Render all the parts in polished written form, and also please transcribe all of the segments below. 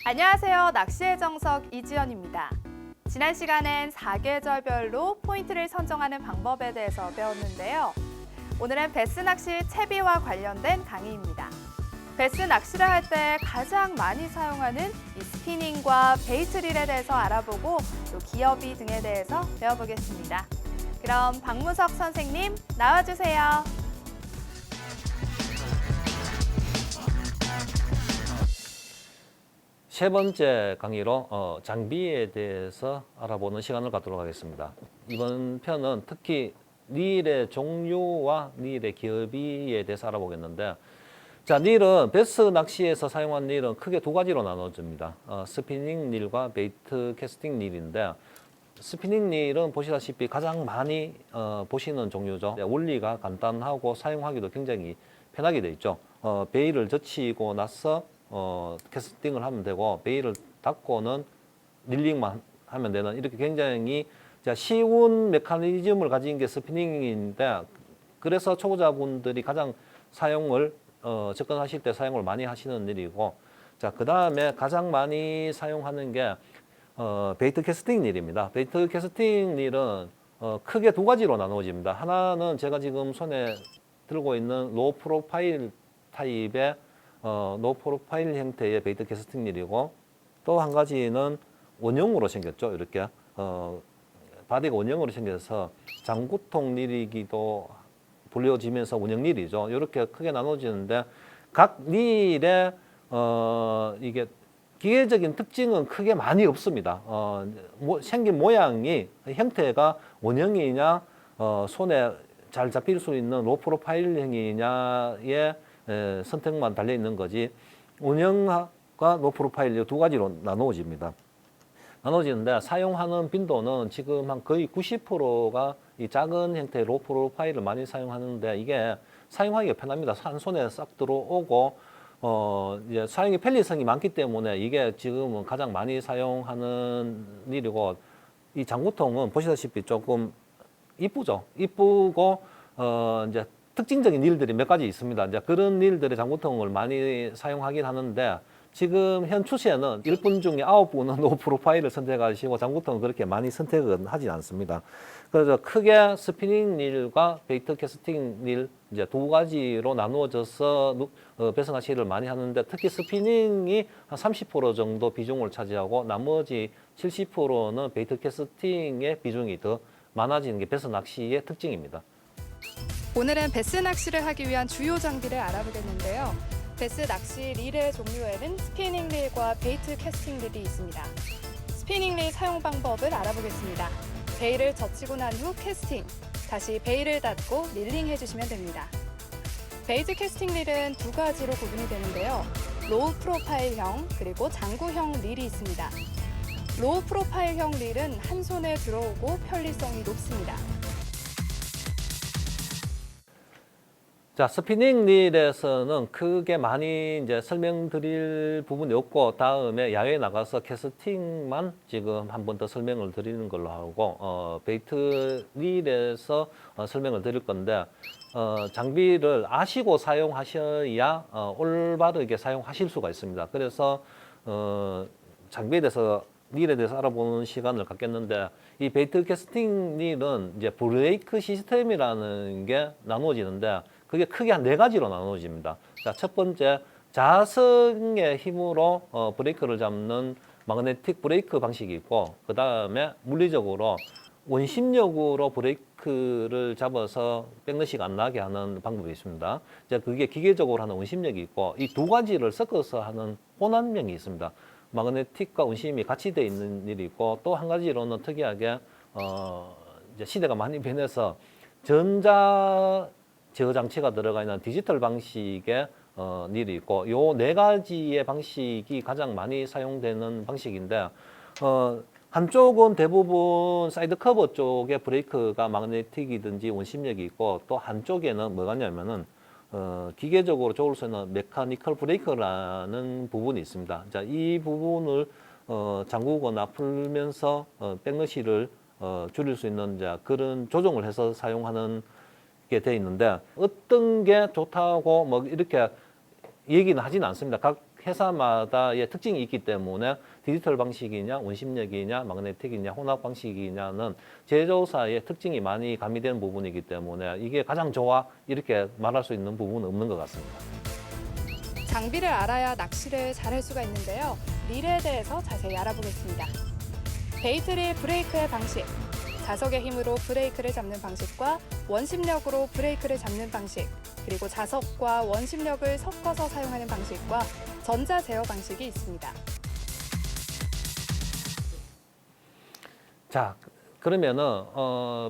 안녕하세요. 낚시의 정석 이지연입니다. 지난 시간엔 사계절별로 포인트를 선정하는 방법에 대해서 배웠는데요. 오늘은 베스 낚시 채비와 관련된 강의입니다. 베스 낚시를 할 때 가장 많이 사용하는 이 스피닝과 베이트릴에 대해서 알아보고 또 기어비 등에 대해서 배워보겠습니다. 그럼 박무석 선생님 나와주세요. 세 번째 강의로 장비에 대해서 알아보는 시간을 갖도록 하겠습니다. 이번 편은 특히 릴의 종류와 릴의 기어비에 대해서 알아보겠는데, 자, 릴은 베스 낚시에서 사용한 릴은 크게 두 가지로 나눠집니다. 스피닝 릴과 베이트 캐스팅 릴인데, 스피닝 릴은 보시다시피 가장 많이 보시는 종류죠. 원리가 간단하고 사용하기도 굉장히 편하게 되어 있죠. 베일을 젖히고 나서 캐스팅을 하면 되고, 베일을 닫고는 릴링만 하면 되는, 이렇게 굉장히 쉬운 메커니즘을 가진 게 스피닝인데, 그래서 초보자분들이 가장 사용을 접근하실 때 사용을 많이 하시는 릴이고, 자, 그 다음에 가장 많이 사용하는 게 베이트 캐스팅 릴입니다. 베이트 캐스팅 릴은 크게 두 가지로 나누어집니다. 하나는 제가 지금 손에 들고 있는 로우 프로파일 타입의 로우 프로파일 형태의 베이트 캐스팅 릴이고, 또 한 가지는 원형으로 생겼죠. 이렇게 바디가 원형으로 생겨서 장구통 릴이기도 불려지면서 원형 릴이죠. 이렇게 크게 나눠지는데, 각 릴의 이게 기계적인 특징은 크게 많이 없습니다. 생긴 모양이, 형태가 원형이냐, 손에 잘 잡힐 수 있는 로우 프로파일형이냐의 선택만 달려 있는 거지, 원형과 로우 프로파일 두 가지로 나누어집니다. 나눠지는데, 사용하는 빈도는 지금 한 거의 90%가 이 작은 형태의 로우 프로파일을 많이 사용하는데, 이게 사용하기가 편합니다. 한 손에 싹 들어오고, 이제 사용의 편리성이 많기 때문에 이게 지금은 가장 많이 사용하는 일이고, 이 장구통은 보시다시피 조금 이쁘죠. 이쁘고, 이제 특징적인 일들이 몇 가지 있습니다. 이제 그런 일들의 장구통을 많이 사용하긴 하는데, 지금 현 추세는 1분 중에 9분은 로우 프로파일을 선택하시고, 장구통은 그렇게 많이 선택은 하지 않습니다. 그래서 크게 스피닝 릴과 베이트 캐스팅 릴 이제 두 가지로 나누어져서 베스 낚시를 많이 하는데, 특히 스피닝이 한 30% 정도 비중을 차지하고, 나머지 70%는 베이트 캐스팅의 비중이 더 많아지는 게 베스 낚시의 특징입니다. 오늘은 베스 낚시를 하기 위한 주요 장비를 알아보겠는데요. 베스 낚시 릴의 종류에는 스피닝 릴과 베이트 캐스팅 릴이 있습니다. 스피닝 릴 사용 방법을 알아보겠습니다. 베일을 젖히고 난 후 캐스팅, 다시 베일을 닫고 릴링 해주시면 됩니다. 베이트 캐스팅 릴은 두 가지로 구분이 되는데요. 로우 프로파일형 그리고 장구형 릴이 있습니다. 로우 프로파일형 릴은 한 손에 들어오고 편리성이 높습니다. 자, 스피닝 릴에서는 크게 많이 이제 설명드릴 부분이 없고, 다음에 야외에 나가서 캐스팅만 지금 한 번 더 설명을 드리는 걸로 하고, 베이트 릴에서 설명을 드릴 건데, 장비를 아시고 사용하셔야 올바르게 사용하실 수가 있습니다. 그래서 장비에 대해서, 릴에 대해서 알아보는 시간을 갖겠는데, 이 베이트 캐스팅 릴은 이제 브레이크 시스템이라는 게 나누어지는데, 그게 크게 한 네 가지로 나누어집니다. 자, 첫 번째, 자성의 힘으로 브레이크를 잡는 마그네틱 브레이크 방식이 있고, 그 다음에 물리적으로 원심력으로 브레이크를 잡아서 백러시가 안 나게 하는 방법이 있습니다. 이제 그게 기계적으로 하는 원심력이 있고, 이 두 가지를 섞어서 하는 혼합력이 있습니다. 마그네틱과 원심이 같이 되어 있는 일이 있고, 또 한 가지로는 특이하게 이제 시대가 많이 변해서 전자 제어 장치가 들어가 있는 디지털 방식의 릴이 있고, 요 네 가지의 방식이 가장 많이 사용되는 방식인데, 한쪽은 대부분 사이드 커버 쪽에 브레이크가 마그네틱이든지 원심력이 있고, 또 한쪽에는 뭐가 있냐면은 기계적으로 적을 수 있는 메카니컬 브레이크라는 부분이 있습니다. 자, 이 부분을 잠그거나 풀면서 백러시를 줄일 수 있는 그런 조정을 해서 사용하는 게 돼 있는데, 어떤 게 좋다고 뭐 이렇게 얘기는 하지는 않습니다. 각 회사마다의 특징이 있기 때문에 디지털 방식이냐, 원심력이냐, 마그네틱이냐, 혼합 방식이냐는 제조사의 특징이 많이 가미되는 부분이기 때문에 이게 가장 좋아 이렇게 말할 수 있는 부분은 없는 것 같습니다. 장비를 알아야 낚시를 잘할 수가 있는데요. 릴에 대해서 자세히 알아보겠습니다. 베이트릴 브레이크의 방식, 자석의 힘으로 브레이크를 잡는 방식과 원심력으로 브레이크를 잡는 방식, 그리고 자석과 원심력을 섞어서 사용하는 방식과 전자 제어 방식이 있습니다. 자, 그러면은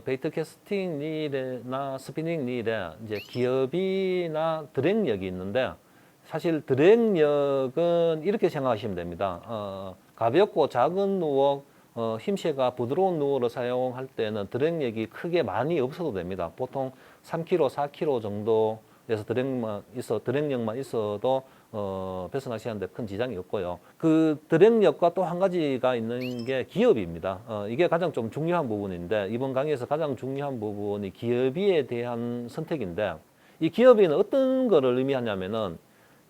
베이트 캐스팅 릴이나 스피닝 릴에 이제 기업이나 드랙력이 있는데 사실 드랙력은 이렇게 생각하시면 됩니다. 가볍고 작은 누어, 힘새가 부드러운 누어를 사용할 때는 드랙력이 크게 많이 없어도 됩니다. 보통 3kg, 4kg 정도에서 드랙력만 있어도 배스 낚시하는데 큰 지장이 없고요. 그 드랙력과 또 한 가지가 있는 게 기업입니다. 이게 가장 좀 중요한 부분인데 이번 강의에서 가장 중요한 부분이 기업이에 대한 선택인데 이 기업이는 어떤 거를 의미하냐면은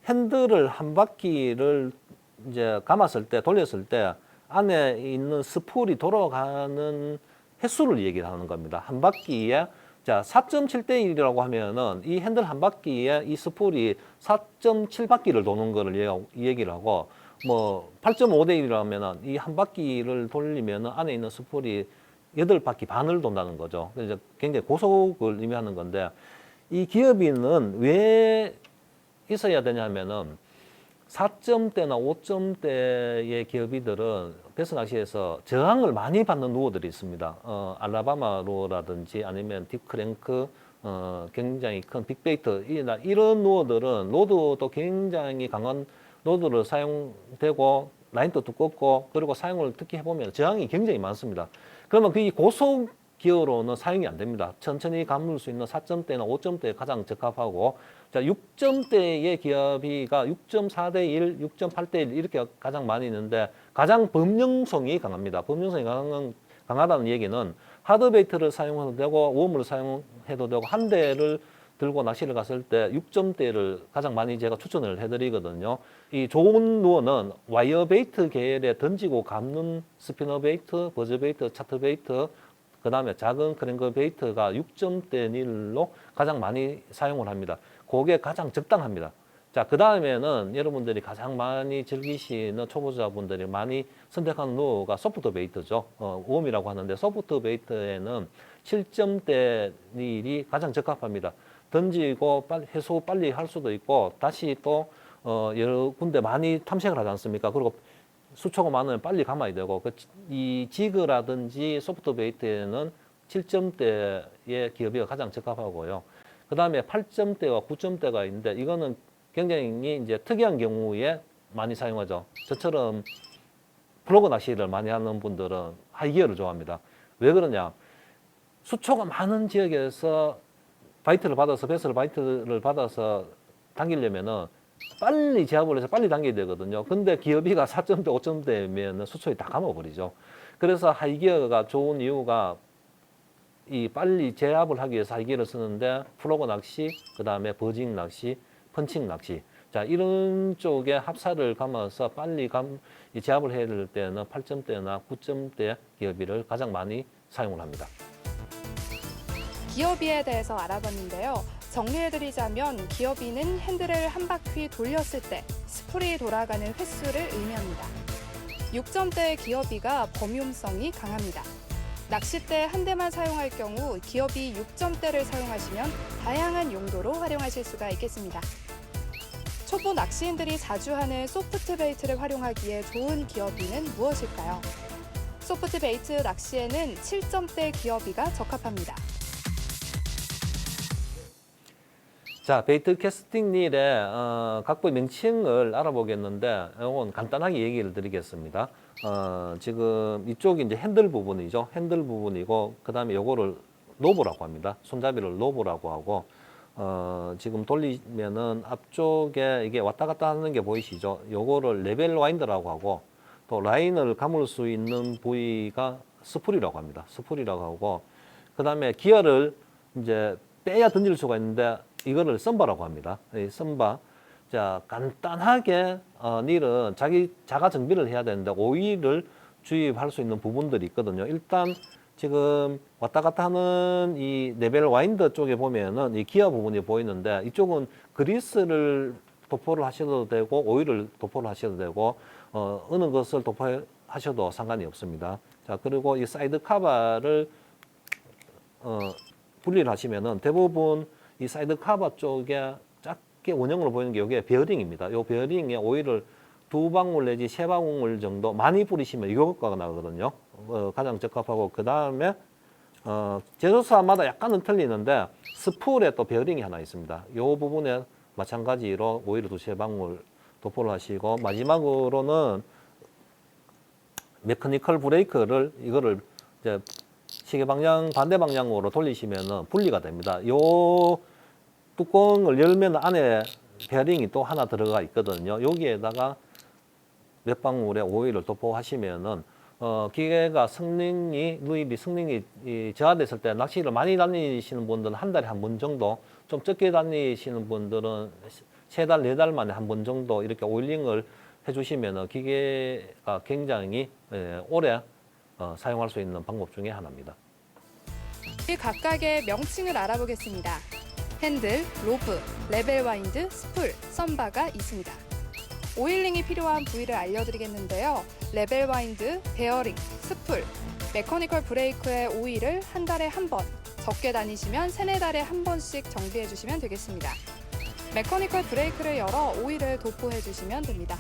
핸들을 한 바퀴를 이제 감았을 때 돌렸을 때 안에 있는 스풀이 돌아가는 횟수를 얘기를 하는 겁니다. 한 바퀴에 자 4.7대 1이라고 하면은 이 핸들 한 바퀴에 이 스풀이 4.7바퀴를 도는 거를 얘기를 하고 뭐 8.5대 1이라면은 이 한 바퀴를 돌리면은 안에 있는 스풀이 8바퀴 반을 돈다는 거죠. 그래서 굉장히 고속을 의미하는 건데 이 기어비는 왜 있어야 되냐면은 4점대나 5점대의 기어비들은 배스 낚시에서 저항을 많이 받는 루어들이 있습니다. 알라바마 루어라든지 아니면 딥크랭크, 굉장히 큰 빅베이트 이런 루어들은 로드도 굉장히 강한 로드를 사용되고 라인도 두껍고 그리고 사용을 특히 해보면 저항이 굉장히 많습니다. 그러면 그 고속 기어로는 사용이 안 됩니다. 천천히 감을 수 있는 4점대나 5점대에 가장 적합하고 자 6점대의 기어비가 6.4대 1, 6.8대 1 이렇게 가장 많이 있는데 가장 범용성이 강합니다. 범용성이 강하다는 얘기는 하드베이트를 사용해도 되고 웜을 사용해도 되고 한 대를 들고 낚시를 갔을 때 6점대를 가장 많이 제가 추천을 해드리거든요. 이 좋은 루어는 와이어 베이트 계열에 던지고 감는 스피너 베이트, 버즈 베이트, 차트 베이트 그 다음에 작은 크랭크 베이트가 6점대 닐로 가장 많이 사용을 합니다. 그게 가장 적당합니다. 자, 그 다음에는 여러분들이 가장 많이 즐기시는 초보자분들이 많이 선택하는 루어가 소프트 베이트죠. 웜이라고 하는데 소프트 베이트에는 7점대 닐이 가장 적합합니다. 던지고 해소 빨리 할 수도 있고 다시 또 여러 군데 많이 탐색을 하지 않습니까? 그리고 수초가 많으면 빨리 감아야 되고 이 지그라든지 소프트 베이트에는 7점대의 기어비가 가장 적합하고요. 그 다음에 8점대와 9점대가 있는데 이거는 굉장히 이제 특이한 경우에 많이 사용하죠. 저처럼 플러그 낚시를 많이 하는 분들은 하이기어를 좋아합니다. 왜 그러냐? 수초가 많은 지역에서 배스를 바이트를 받아서 당기려면은 빨리 제압을 해서 빨리 당겨야 되거든요. 근데 기어비가 4점대, 5점대면 수초에 다 감아버리죠. 그래서 하이기어가 좋은 이유가 이 빨리 제압을 하기 위해서 하이기어를 쓰는데 플러그 낚시, 그 다음에 버징 낚시, 펀칭 낚시. 자, 이런 쪽에 합사를 감아서 빨리 제압을 해야 될 때는 8점대나 9점대 기어비를 가장 많이 사용을 합니다. 기어비에 대해서 알아봤는데요. 정리해드리자면 기어비는 핸들을 한 바퀴 돌렸을 때 스풀이 돌아가는 횟수를 의미합니다. 6점대의 기어비가 범용성이 강합니다. 낚싯대 한 대만 사용할 경우 기어비 6점대를 사용하시면 다양한 용도로 활용하실 수가 있겠습니다. 초보 낚시인들이 자주 하는 소프트 베이트를 활용하기에 좋은 기어비는 무엇일까요? 소프트 베이트 낚시에는 7점대 기어비가 적합합니다. 자, 베이트 캐스팅 릴의 각부의 명칭을 알아보겠는데 이건 간단하게 얘기를 드리겠습니다. 지금 이쪽이 이제 핸들 부분이죠. 핸들 부분이고 그 다음에 요거를 노브라고 합니다. 손잡이를 노브라고 하고 지금 돌리면은 앞쪽에 이게 왔다 갔다 하는 게 보이시죠? 요거를 레벨 와인더라고 하고 또 라인을 감을 수 있는 부위가 스풀이라고 합니다. 스풀이라고 하고 그 다음에 기어를 이제 빼야 던질 수가 있는데 이거를 썸바라고 합니다. 이 썸바. 자, 간단하게 닐은 자가 정비를 해야 되는데 오일을 주입할 수 있는 부분들이 있거든요. 일단 지금 왔다 갔다 하는 이 레벨 와인드 쪽에 보면은 이 기어 부분이 보이는데 이쪽은 그리스를 도포를 하셔도 되고 오일을 도포를 하셔도 되고 어느 것을 도포하셔도 상관이 없습니다. 자, 그리고 이 사이드 카바를 분리를 하시면은 대부분 이 사이드 카바 쪽에 작게 원형으로 보이는 게 이게 베어링입니다. 이 베어링에 오일을 2방울 내지 3방울 정도 많이 뿌리시면 이 효과가 나거든요. 가장 적합하고 그 다음에 제조사마다 약간은 틀리는데 스풀에 또 베어링이 하나 있습니다. 이 부분에 마찬가지로 오일을 2~3방울 도포를 하시고 마지막으로는 메커니컬 브레이크를 이거를 이제 시계 방향 반대 방향으로 돌리시면은 분리가 됩니다. 요 뚜껑을 열면 안에 베어링이 또 하나 들어가 있거든요. 여기에다가 몇 방울의 오일을 도포하시면은 기계가 누입이 성능이 저하됐을 때 낚시를 많이 다니시는 분들은 한 달에 한 번 정도, 좀 적게 다니시는 분들은 3달, 4달 만에 한 번 정도 이렇게 오일링을 해주시면은 기계가 굉장히 오래 사용할 수 있는 방법 중에 하나입니다. 이 각각의 명칭을 알아보겠습니다. 핸들, 로브, 레벨 와인드, 스풀, 썬바가 있습니다. 오일링이 필요한 부위를 알려드리겠는데요. 레벨 와인드, 베어링, 스풀, 메커니컬 브레이크의 오일을 한 달에 한 번, 적게 다니시면 3~4달에 한 번씩 정비해 주시면 되겠습니다. 메커니컬 브레이크를 열어 오일을 도포해 주시면 됩니다.